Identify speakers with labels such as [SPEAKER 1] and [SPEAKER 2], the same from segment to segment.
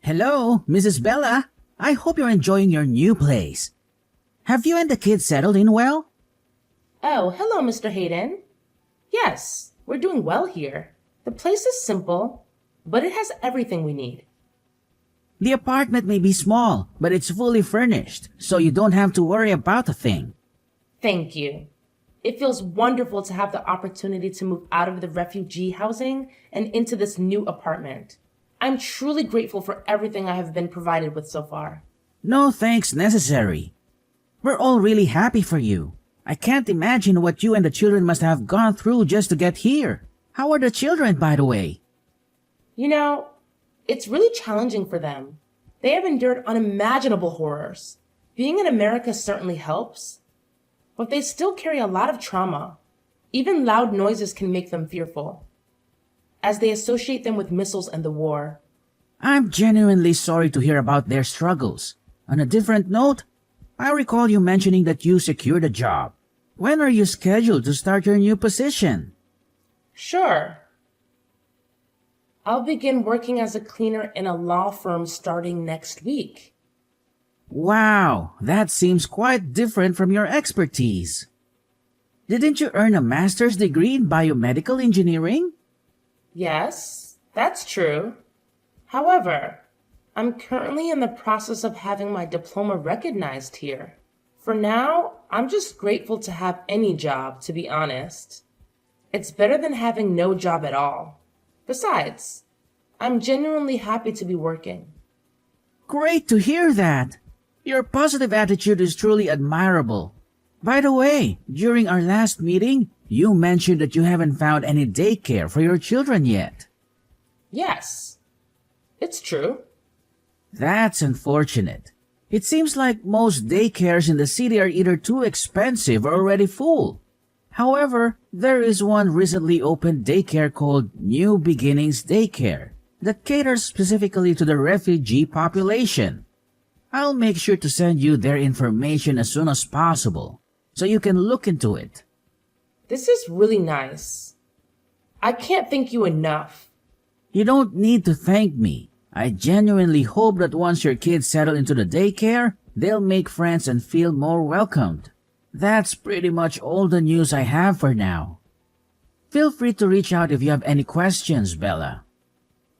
[SPEAKER 1] Hello, Mrs. Bella. I hope you're enjoying your new place. Have you and the kids settled in well?
[SPEAKER 2] Oh, hello, Mr. Hayden. Yes, we're doing well here. The place is simple, but it has everything we need.
[SPEAKER 1] The apartment may be small, but it's fully furnished, so you don't have to worry about a thing.
[SPEAKER 2] Thank you. It feels wonderful to have the opportunity to move out of the refugee housing and into this new apartment. I'm truly grateful for everything I have been provided with so far.
[SPEAKER 1] No thanks necessary. We're all really happy for you. I can't imagine what you and the children must have gone through just to get here. How are the children, by the way?
[SPEAKER 2] You know, it's really challenging for them. They have endured unimaginable horrors. Being in America certainly helps, but they still carry a lot of trauma. Even loud noises can make them fearful, as they associate them with missiles and the war.
[SPEAKER 1] I'm genuinely sorry to hear about their struggles. On a different note, I recall you mentioning that you secured a job. When are you scheduled to start your new position?
[SPEAKER 2] Sure. I'll begin working as a cleaner in a law firm starting next week.
[SPEAKER 1] Wow, that seems quite different from your expertise. Didn't you earn a master's degree in biomedical engineering?
[SPEAKER 2] Yes, that's true. However, I'm currently in the process of having my diploma recognized here. For now, I'm just grateful to have any job, to be honest. It's better than having no job at all. Besides, I'm genuinely happy to be working.
[SPEAKER 1] Great to hear that. Your positive attitude is truly admirable. By the way, during our last meeting, you mentioned that you haven't found any daycare for your children yet.
[SPEAKER 2] Yes, it's true.
[SPEAKER 1] That's unfortunate. It seems like most daycares in the city are either too expensive or already full. However, there is one recently opened daycare called New Beginnings Daycare that caters specifically to the refugee population. I'll make sure to send you their information as soon as possible, so you can look into it.
[SPEAKER 2] This is really nice. I can't thank you enough.
[SPEAKER 1] You don't need to thank me. I genuinely hope that once your kids settle into the daycare, they'll make friends and feel more welcomed. That's pretty much all the news I have for now. Feel free to reach out if you have any questions, Bella.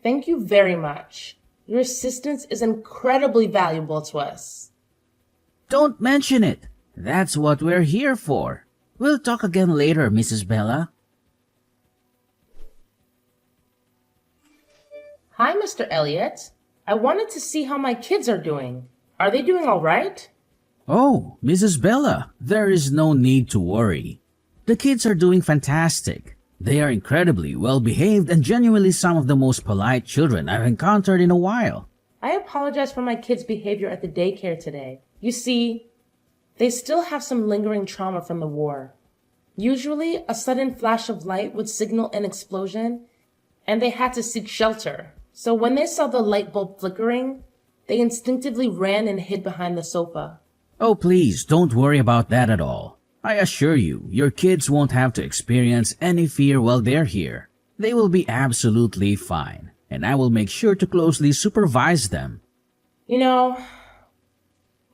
[SPEAKER 2] Thank you very much. Your assistance is incredibly valuable to us.
[SPEAKER 1] Don't mention it. That's what we're here for. We'll talk again later, Mrs. Bella.
[SPEAKER 2] Hi, Mr. Elliott. I wanted to see how my kids are doing. Are they doing all right?
[SPEAKER 1] Oh, Mrs. Bella, there is no need to worry. The kids are doing fantastic. They are incredibly well-behaved and genuinely some of the most polite children I've encountered in a while.
[SPEAKER 2] I apologize for my kids' behavior at the daycare today. You see, they still have some lingering trauma from the war. Usually, a sudden flash of light would signal an explosion, and they had to seek shelter. So when they saw the light bulb flickering, they instinctively ran and hid behind the sofa.
[SPEAKER 1] Oh, please, don't worry about that at all. I assure you, your kids won't have to experience any fear while they're here. They will be absolutely fine, and I will make sure to closely supervise them.
[SPEAKER 2] You know,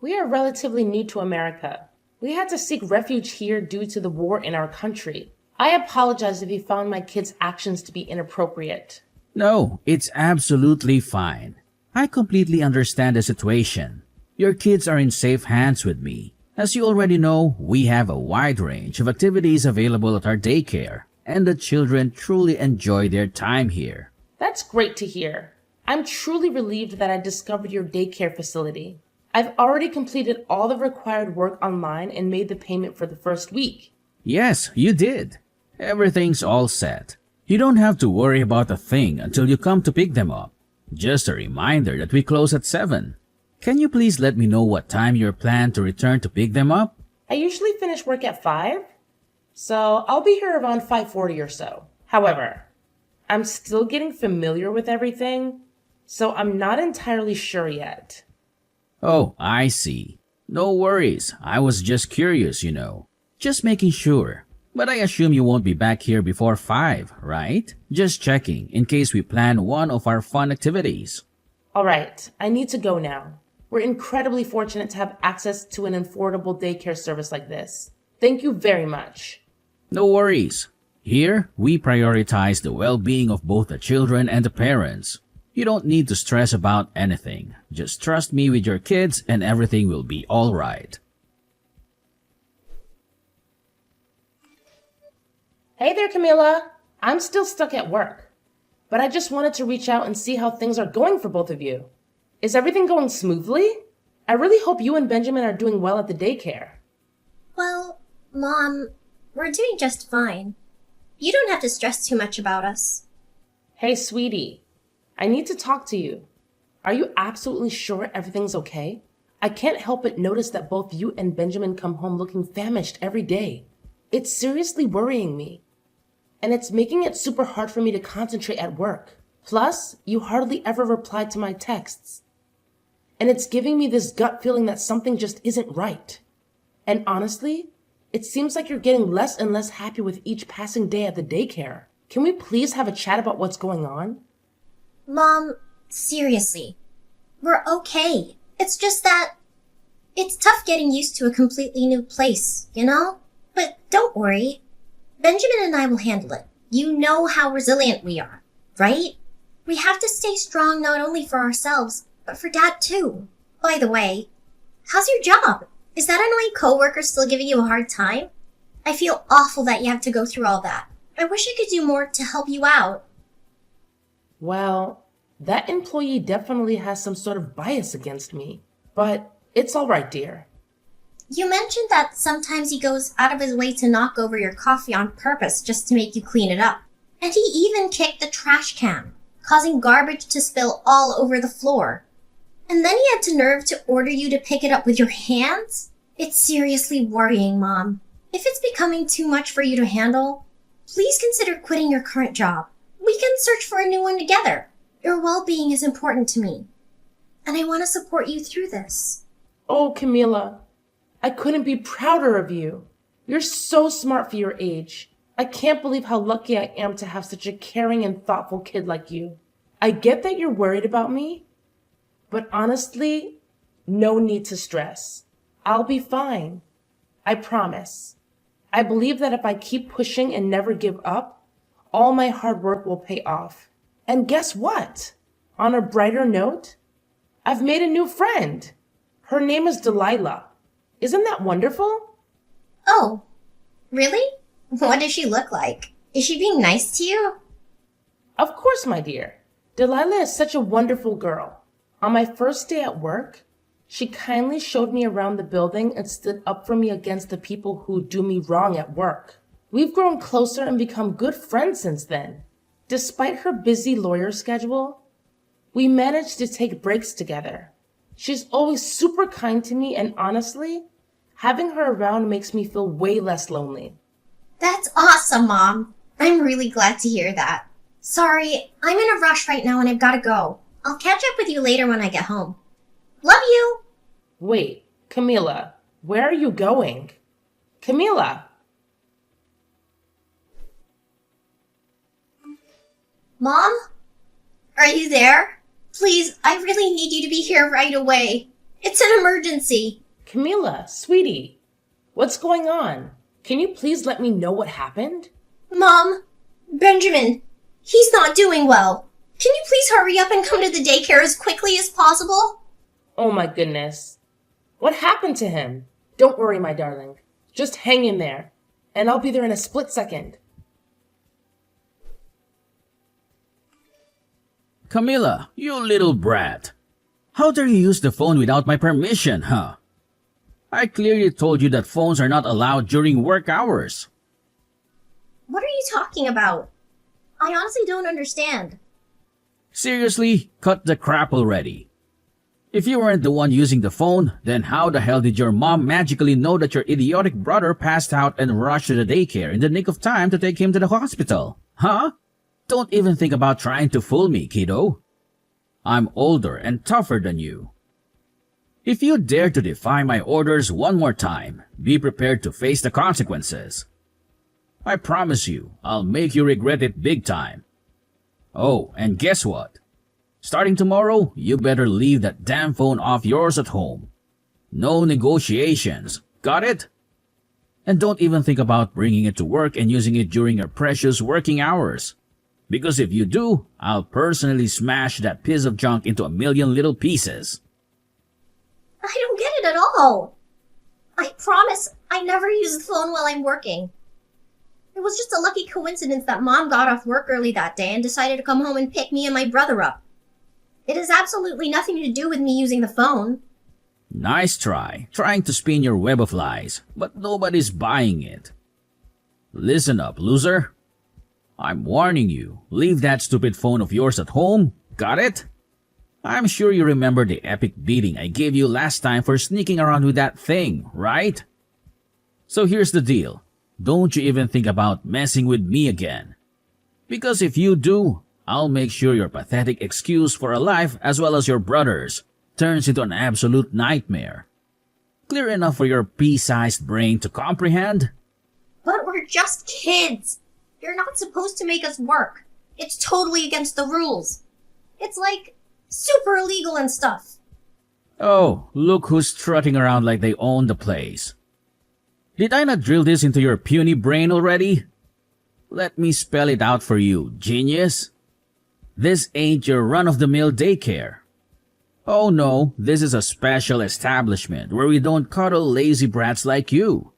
[SPEAKER 2] we are relatively new to America. We had to seek refuge here due to the war in our country. I apologize if you found my kids' actions to be inappropriate.
[SPEAKER 1] No, it's absolutely fine. I completely understand the situation. Your kids are in safe hands with me. As you already know, we have a wide range of activities available at our daycare, and the children truly enjoy their time here.
[SPEAKER 2] That's great to hear. I'm truly relieved that I discovered your daycare facility. I've already completed all the required work online and made the payment for the first week.
[SPEAKER 1] Yes, you did. Everything's all set. You don't have to worry about a thing until you come to pick them up. Just a reminder that we close at 7. Can you please let me know what time you're planned to return to pick them up?
[SPEAKER 2] I usually finish work at 5, so I'll be here around 5:40 or so. However, I'm still getting familiar with everything, so I'm not entirely sure yet.
[SPEAKER 1] Oh, I see. No worries. I was just curious, you know. Just making sure. But I assume you won't be back here before 5, right? Just checking in case we plan one of our fun activities.
[SPEAKER 2] All right, I need to go now. We're incredibly fortunate to have access to an affordable daycare service like this. Thank you very much.
[SPEAKER 1] No worries. Here, we prioritize the well-being of both the children and the parents. You don't need to stress about anything. Just trust me with your kids and everything will be all right.
[SPEAKER 2] Hey there, Camila. I'm still stuck at work, but I just wanted to reach out and see how things are going for both of you. Is everything going smoothly? I really hope you and Benjamin are doing well at the daycare.
[SPEAKER 3] Well, Mom, we're doing just fine. You don't have to stress too much about us.
[SPEAKER 2] Hey, sweetie, I need to talk to you. Are you absolutely sure everything's okay? I can't help but notice that both you and Benjamin come home looking famished every day. It's seriously worrying me. And it's making it super hard for me to concentrate at work. Plus, you hardly ever reply to my texts. And it's giving me this gut feeling that something just isn't right. And honestly, it seems like you're getting less and less happy with each passing day at the daycare. Can we please have a chat about what's going on?
[SPEAKER 3] Mom, seriously, we're okay. It's just that it's tough getting used to a completely new place, you know? But don't worry. Benjamin and I will handle it. You know how resilient we are, right? We have to stay strong not only for ourselves, but for Dad too. By the way, how's your job? Is that annoying coworker still giving you a hard time? I feel awful that you have to go through all that. I wish I could do more to help you out.
[SPEAKER 2] Well, that employee definitely has some sort of bias against me. But it's all right, dear.
[SPEAKER 3] You mentioned that sometimes he goes out of his way to knock over your coffee on purpose just to make you clean it up. And he even kicked the trash can, causing garbage to spill all over the floor. And then he had the nerve to order you to pick it up with your hands? It's seriously worrying, Mom. If it's becoming too much for you to handle, please consider quitting your current job. We can search for a new one together. Your well-being is important to me. And I want to support you through this.
[SPEAKER 2] Oh, Camila, I couldn't be prouder of you. You're so smart for your age. I can't believe how lucky I am to have such a caring and thoughtful kid like you. I get that you're worried about me, but honestly, no need to stress. I'll be fine. I promise. I believe that if I keep pushing and never give up, all my hard work will pay off. And guess what? On a brighter note, I've made a new friend. Her name is Delilah. Isn't that wonderful?
[SPEAKER 3] Oh, really? What does she look like? Is she being nice to you?
[SPEAKER 2] Of course, my dear. Delilah is such a wonderful girl. On my first day at work, she kindly showed me around the building and stood up for me against the people who do me wrong at work. We've grown closer and become good friends since then. Despite her busy lawyer schedule, we managed to take breaks together. She's always super kind to me, and honestly, having her around makes me feel way less lonely.
[SPEAKER 3] That's awesome, Mom. I'm really glad to hear that. Sorry, I'm in a rush right now and I've got to go. I'll catch up with you later when I get home. Love you!
[SPEAKER 2] Wait, Camila, where are you going? Camila!
[SPEAKER 3] Mom? Are you there? Please, I really need you to be here right away. It's an emergency.
[SPEAKER 2] Camila, sweetie, what's going on? Can you please let me know what happened?
[SPEAKER 3] Mom, Benjamin, he's not doing well. Can you please hurry up and come to the daycare as quickly as possible?
[SPEAKER 2] Oh my goodness. What happened to him? Don't worry, my darling. Just hang in there, and I'll be there in a split second.
[SPEAKER 1] Camilla, you little brat. How dare you use the phone without my permission, huh? I clearly told you that phones are not allowed during work hours.
[SPEAKER 3] What are you talking about? I honestly don't understand.
[SPEAKER 1] Seriously, cut the crap already. If you weren't the one using the phone, then how the hell did your mom magically know that your idiotic brother passed out and rushed to the daycare in the nick of time to take him to the hospital? Huh? Don't even think about trying to fool me, kiddo. I'm older and tougher than you. If you dare to defy my orders one more time, be prepared to face the consequences. I promise you, I'll make you regret it big time. Oh, and guess what? Starting tomorrow, you better leave that damn phone off yours at home. No negotiations. Got it? And don't even think about bringing it to work and using it during your precious working hours. Because if you do, I'll personally smash that piece of junk into a million little pieces.
[SPEAKER 3] I don't get it at all. I promise I never use the phone while I'm working. It was just a lucky coincidence that Mom got off work early that day and decided to come home and pick me and my brother up. It has absolutely nothing to do with me using the phone.
[SPEAKER 1] Nice try, trying to spin your web of lies, but nobody's buying it. Listen up, loser. I'm warning you, leave that stupid phone of yours at home, got it? I'm sure you remember the epic beating I gave you last time for sneaking around with that thing, right? So here's the deal, don't you even think about messing with me again. Because if you do, I'll make sure your pathetic excuse for a life as well as your brother's turns into an absolute nightmare. Clear enough for your pea-sized brain to comprehend?
[SPEAKER 3] But we're just kids. You're not supposed to make us work. It's totally against the rules. It's like super illegal and stuff.
[SPEAKER 1] Oh, look who's strutting around like they own the place. Did I not drill this into your puny brain already? Let me spell it out for you, genius. This ain't your run-of-the-mill daycare. Oh no, this is a special establishment where we don't cuddle lazy brats like you.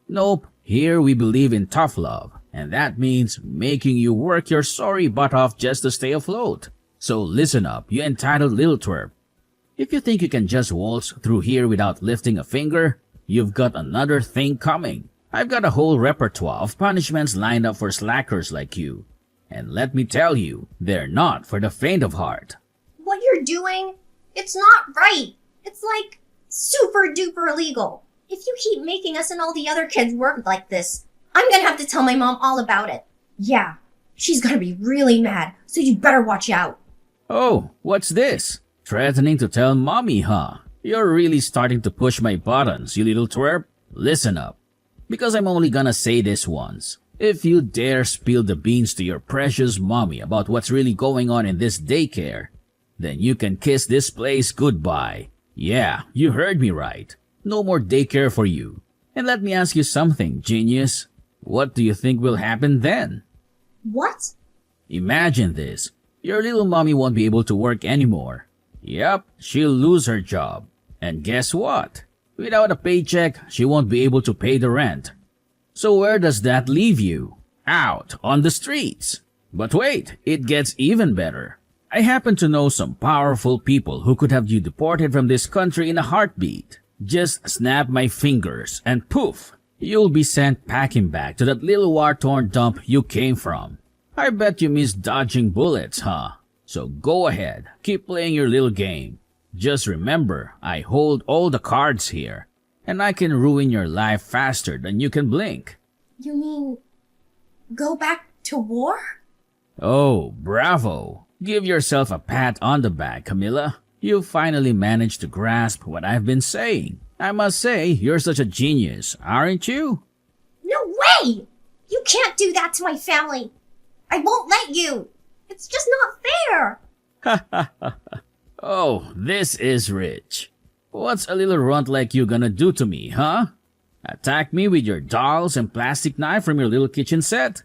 [SPEAKER 1] Nope, here we believe in tough love, and that means making you work your sorry butt off just to stay afloat. So listen up, you entitled little twerp. If you think you can just waltz through here without lifting a finger, you've got another thing coming. I've got a whole repertoire of punishments lined up for slackers like you. And let me tell you, they're not for the faint of heart.
[SPEAKER 3] What you're doing, it's not right. It's like super duper illegal. If you keep making us and all the other kids work like this, I'm gonna have to tell my mom all about it. Yeah, she's gonna be really mad, so you better watch out.
[SPEAKER 1] Oh, what's this? Threatening to tell mommy, huh? You're really starting to push my buttons, you little twerp. Listen up, because I'm only gonna say this once. If you dare spill the beans to your precious mommy about what's really going on in this daycare, then you can kiss this place goodbye. Yeah, you heard me right. No more daycare for you. And let me ask you something, genius. What do you think will happen then?
[SPEAKER 3] What?
[SPEAKER 1] Imagine this. Your little mommy won't be able to work anymore. Yep, she'll lose her job. And guess what? Without a paycheck, she won't be able to pay the rent. So where does that leave you? Out on the streets. But wait, it gets even better. I happen to know some powerful people who could have you deported from this country in a heartbeat. Just snap my fingers and poof, you'll be sent packing back to that little war-torn dump you came from. I bet you miss dodging bullets, huh? So go ahead, keep playing your little game. Just remember, I hold all the cards here, and I can ruin your life faster than you can blink.
[SPEAKER 3] You mean go back to war?
[SPEAKER 1] Oh, bravo. Give yourself a pat on the back, Camilla. You finally managed to grasp what I've been saying. I must say, you're such a genius, aren't you?
[SPEAKER 3] No way! You can't do that to my family. I won't let you. It's just not fair.
[SPEAKER 1] Oh, this is rich. What's a little runt like you gonna do to me, huh? Attack me with your dolls and plastic knife from your little kitchen set?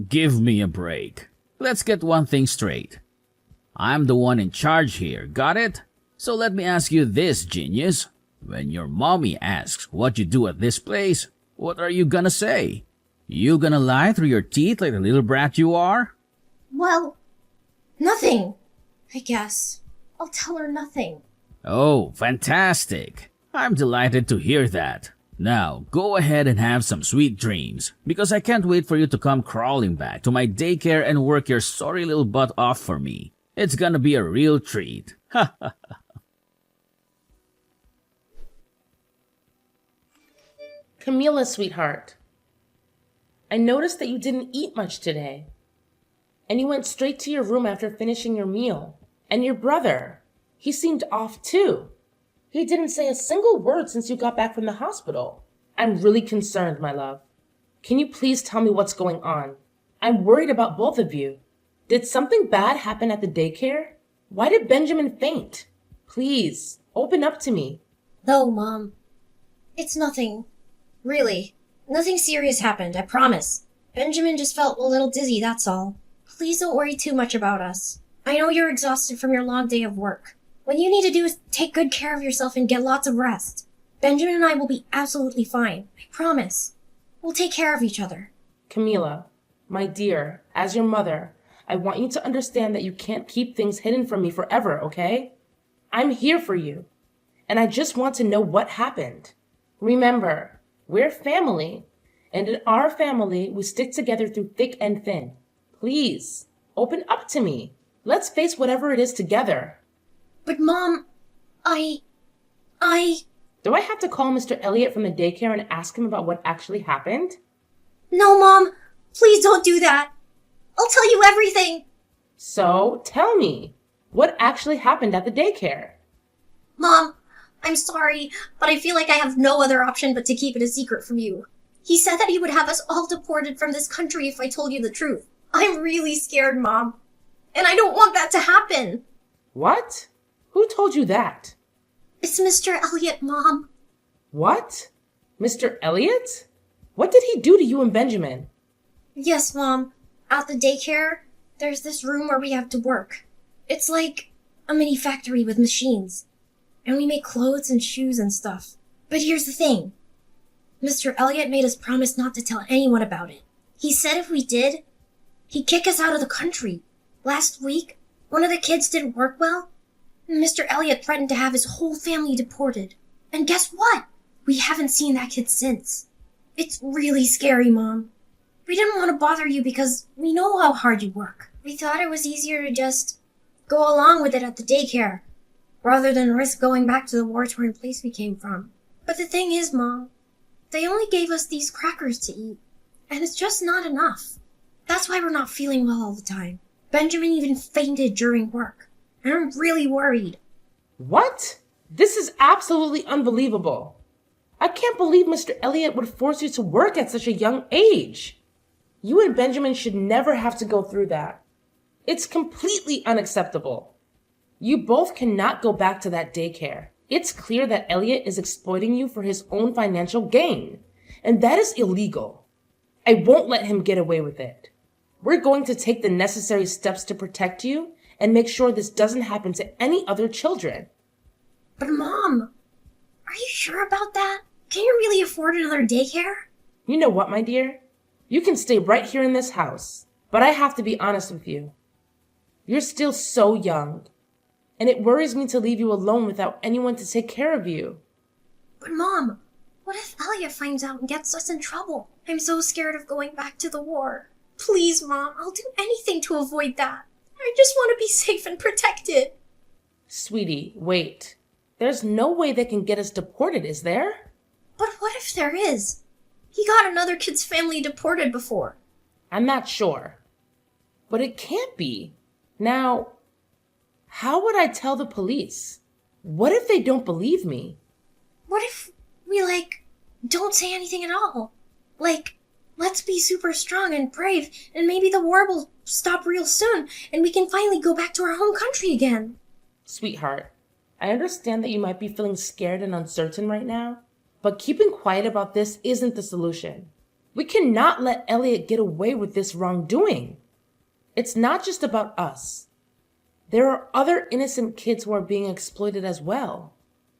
[SPEAKER 1] Give me a break. Let's get one thing straight. I'm the one in charge here, got it? So let me ask you this, genius. When your mommy asks what you do at this place, what are you gonna say? You gonna lie through your teeth like the little brat you are?
[SPEAKER 3] Well, nothing, I guess. I'll tell her nothing.
[SPEAKER 1] Oh, fantastic. I'm delighted to hear that. Now, go ahead and have some sweet dreams, because I can't wait for you to come crawling back to my daycare and work your sorry little butt off for me. It's gonna be a real treat. Ha ha ha.
[SPEAKER 2] Camila, sweetheart, I noticed that you didn't eat much today. And you went straight to your room after finishing your meal. And your brother, he seemed off too. He didn't say a single word since you got back from the hospital. I'm really concerned, my love. Can you please tell me what's going on? I'm worried about both of you. Did something bad happen at the daycare? Why did Benjamin faint? Please, open up to me.
[SPEAKER 3] No, Mom. It's nothing. Really. Nothing serious happened, I promise. Benjamin just felt a little dizzy, that's all. Please don't worry too much about us. I know you're exhausted from your long day of work. What you need to do is take good care of yourself and get lots of rest. Benjamin and I will be absolutely fine. I promise. We'll take care of each other.
[SPEAKER 2] Camila, my dear, as your mother, I want you to understand that you can't keep things hidden from me forever, okay? I'm here for you, and I just want to know what happened. Remember, we're family, and in our family, we stick together through thick and thin. Please, open up to me. Let's face whatever it is together.
[SPEAKER 3] But Mom, I...
[SPEAKER 2] Do I have to call Mr. Elliot from the daycare and ask him about what actually happened?
[SPEAKER 3] No, Mom. Please don't do that. I'll tell you everything.
[SPEAKER 2] So, tell me, what actually happened at the daycare?
[SPEAKER 3] Mom, I'm sorry, but I feel like I have no other option but to keep it a secret from you. He said that he would have us all deported from this country if I told you the truth. I'm really scared, Mom. And I don't want that to happen.
[SPEAKER 2] What? Who told you that?
[SPEAKER 3] It's Mr. Elliot, Mom.
[SPEAKER 2] What? Mr. Elliot? What did he do to you and Benjamin?
[SPEAKER 3] Yes, Mom. At the daycare, there's this room where we have to work. It's like a mini factory with machines. And we make clothes and shoes and stuff. But here's the thing. Mr. Elliot made us promise not to tell anyone about it. He said if we did, he'd kick us out of the country. Last week, one of the kids didn't work well, and Mr. Elliot threatened to have his whole family deported. And guess what? We haven't seen that kid since. It's really scary, Mom. We didn't want to bother you because we know how hard you work. We thought it was easier to just go along with it at the daycare, rather than risk going back to the war-torn place we came from. But the thing is, Mom, they only gave us these crackers to eat, and it's just not enough. That's why we're not feeling well all the time. Benjamin even fainted during work, and I'm really worried.
[SPEAKER 2] What? This is absolutely unbelievable. I can't believe Mr. Elliot would force you to work at such a young age. You and Benjamin should never have to go through that. It's completely unacceptable. You both cannot go back to that daycare. It's clear that Elliot is exploiting you for his own financial gain, and that is illegal. I won't let him get away with it. We're going to take the necessary steps to protect you and make sure this doesn't happen to any other children.
[SPEAKER 3] But Mom, are you sure about that? Can you really afford another daycare?
[SPEAKER 2] You know what, my dear? You can stay right here in this house, but I have to be honest with you. You're still so young, and it worries me to leave you alone without anyone to take care of you.
[SPEAKER 3] But Mom, what if Elliot finds out and gets us in trouble? I'm so scared of going back to the war. Please, Mom, I'll do anything to avoid that. I just want to be safe and protected.
[SPEAKER 2] Sweetie, wait. There's no way they can get us deported, is there?
[SPEAKER 3] But what if there is? He got another kid's family deported before.
[SPEAKER 2] I'm not sure. But it can't be. Now, how would I tell the police? What if they don't believe me?
[SPEAKER 3] What if we, don't say anything at all? Let's be super strong and brave, and maybe the war will stop real soon, and we can finally go back to our home country again.
[SPEAKER 2] Sweetheart, I understand that you might be feeling scared and uncertain right now, but keeping quiet about this isn't the solution. We cannot let Elliot get away with this wrongdoing. It's not just about us. There are other innocent kids who are being exploited as well.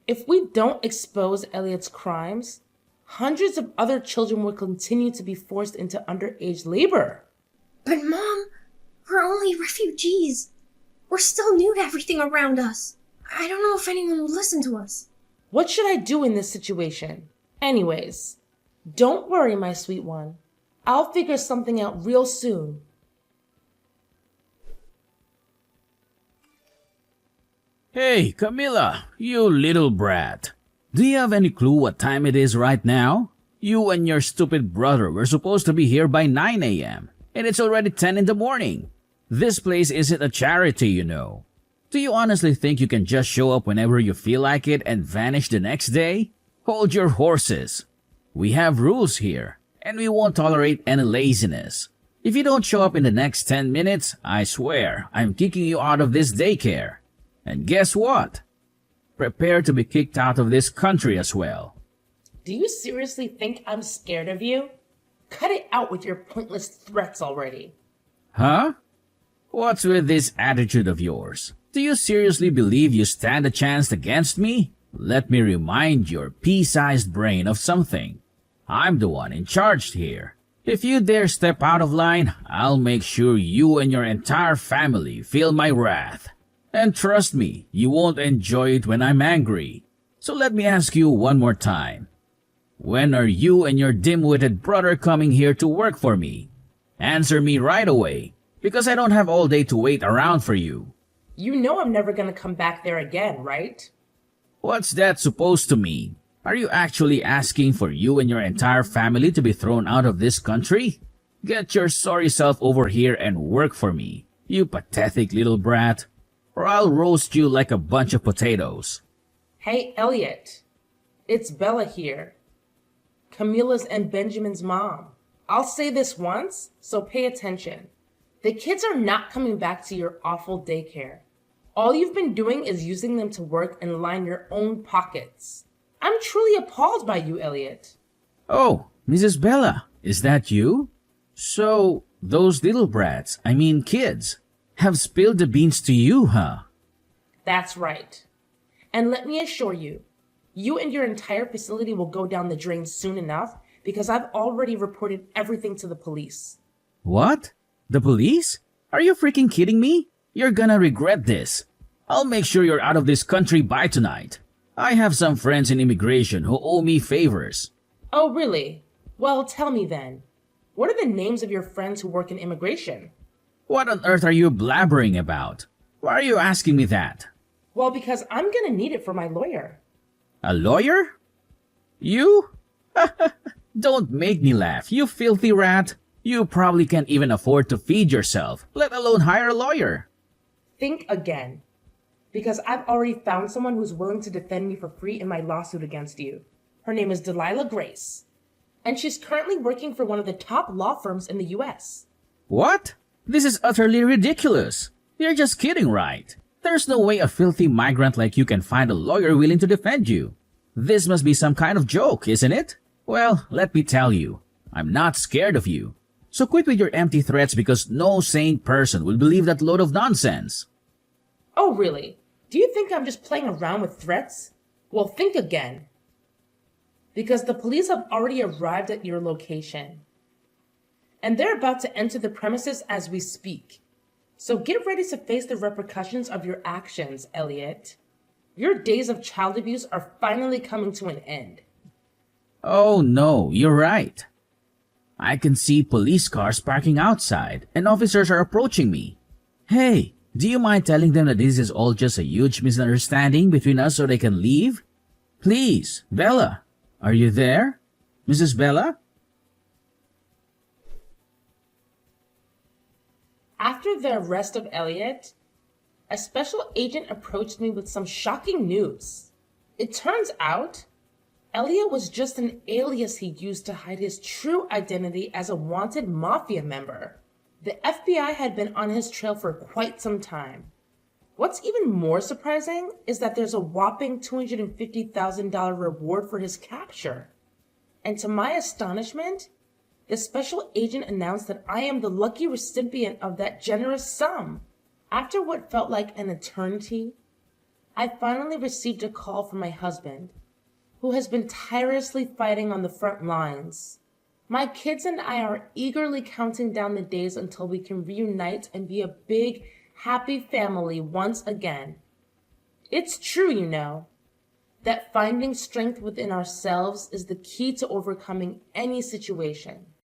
[SPEAKER 2] If we don't expose Elliot's crimes, hundreds of other children will continue to be forced into underage labor.
[SPEAKER 3] But Mom, we're only refugees. We're still new to everything around us. I don't know if anyone will listen to us.
[SPEAKER 2] What should I do in this situation? Anyways, don't worry, my sweet one. I'll figure something out real soon.
[SPEAKER 1] Hey, Camilla, you little brat. Do you have any clue what time it is right now? You and your stupid brother were supposed to be here by 9 a.m. and it's already 10 in the morning. This place isn't a charity, you know. Do you honestly think you can just show up whenever you feel like it and vanish the next day? Hold your horses. We have rules here, and we won't tolerate any laziness. If you don't show up in the next 10 minutes, I swear I'm kicking you out of this daycare. And guess what? Prepare to be kicked out of this country as well.
[SPEAKER 2] Do you seriously think I'm scared of you? Cut it out with your pointless threats already.
[SPEAKER 1] Huh? What's with this attitude of yours? Do you seriously believe you stand a chance against me? Let me remind your pea-sized brain of something. I'm the one in charge here. If you dare step out of line, I'll make sure you and your entire family feel my wrath. And trust me, you won't enjoy it when I'm angry. So let me ask you one more time. When are you and your dim-witted brother coming here to work for me? Answer me right away, because I don't have all day to wait around for you.
[SPEAKER 2] You know I'm never gonna come back there again, right?
[SPEAKER 1] What's that supposed to mean? Are you actually asking for you and your entire family to be thrown out of this country? Get your sorry self over here and work for me, you pathetic little brat, or I'll roast you like a bunch of potatoes.
[SPEAKER 2] Hey, Elliot. It's Bella here. Camila's and Benjamin's mom. I'll say this once, so pay attention. The kids are not coming back to your awful daycare. All you've been doing is using them to work and line your own pockets. I'm truly appalled by you, Elliot.
[SPEAKER 1] Oh, Mrs. Bella, is that you? So, those little brats, kids, have spilled the beans to you, huh?
[SPEAKER 2] That's right. And let me assure you, you and your entire facility will go down the drain soon enough because I've already reported everything to the police.
[SPEAKER 1] What? The police? Are you freaking kidding me? You're gonna regret this. I'll make sure you're out of this country by tonight. I have some friends in immigration who owe me favors.
[SPEAKER 2] Oh, really? Well, tell me then. What are the names of your friends who work in immigration?
[SPEAKER 1] What on earth are you blabbering about? Why are you asking me that?
[SPEAKER 2] Well, because I'm gonna need it for my lawyer.
[SPEAKER 1] A lawyer? You? Don't make me laugh, you filthy rat. You probably can't even afford to feed yourself, let alone hire a lawyer.
[SPEAKER 2] Think again. Because I've already found someone who's willing to defend me for free in my lawsuit against you. Her name is Delilah Grace. And she's currently working for one of the top law firms in the US.
[SPEAKER 1] What? This is utterly ridiculous. You're just kidding, right? There's no way a filthy migrant like you can find a lawyer willing to defend you. This must be some kind of joke, isn't it? Well, let me tell you, I'm not scared of you. So quit with your empty threats because no sane person will believe that load of nonsense.
[SPEAKER 2] Oh, really? Do you think I'm just playing around with threats? Well, think again. Because the police have already arrived at your location. And they're about to enter the premises as we speak. So get ready to face the repercussions of your actions, Elliot. Your days of child abuse are finally coming to an end.
[SPEAKER 1] Oh no, you're right. I can see police cars parking outside and officers are approaching me. Hey, do you mind telling them that this is all just a huge misunderstanding between us so they can leave? Please, Bella, are you there? Mrs. Bella?
[SPEAKER 2] After the arrest of Elliot, a special agent approached me with some shocking news. It turns out, Elliot was just an alias he used to hide his true identity as a wanted mafia member. The FBI had been on his trail for quite some time. What's even more surprising is that there's a whopping $250,000 reward for his capture. And to my astonishment, the special agent announced that I am the lucky recipient of that generous sum. After what felt like an eternity, I finally received a call from my husband, who has been tirelessly fighting on the front lines. My kids and I are eagerly counting down the days until we can reunite and be a big, happy family once again. It's true, you know, that finding strength within ourselves is the key to overcoming any situation.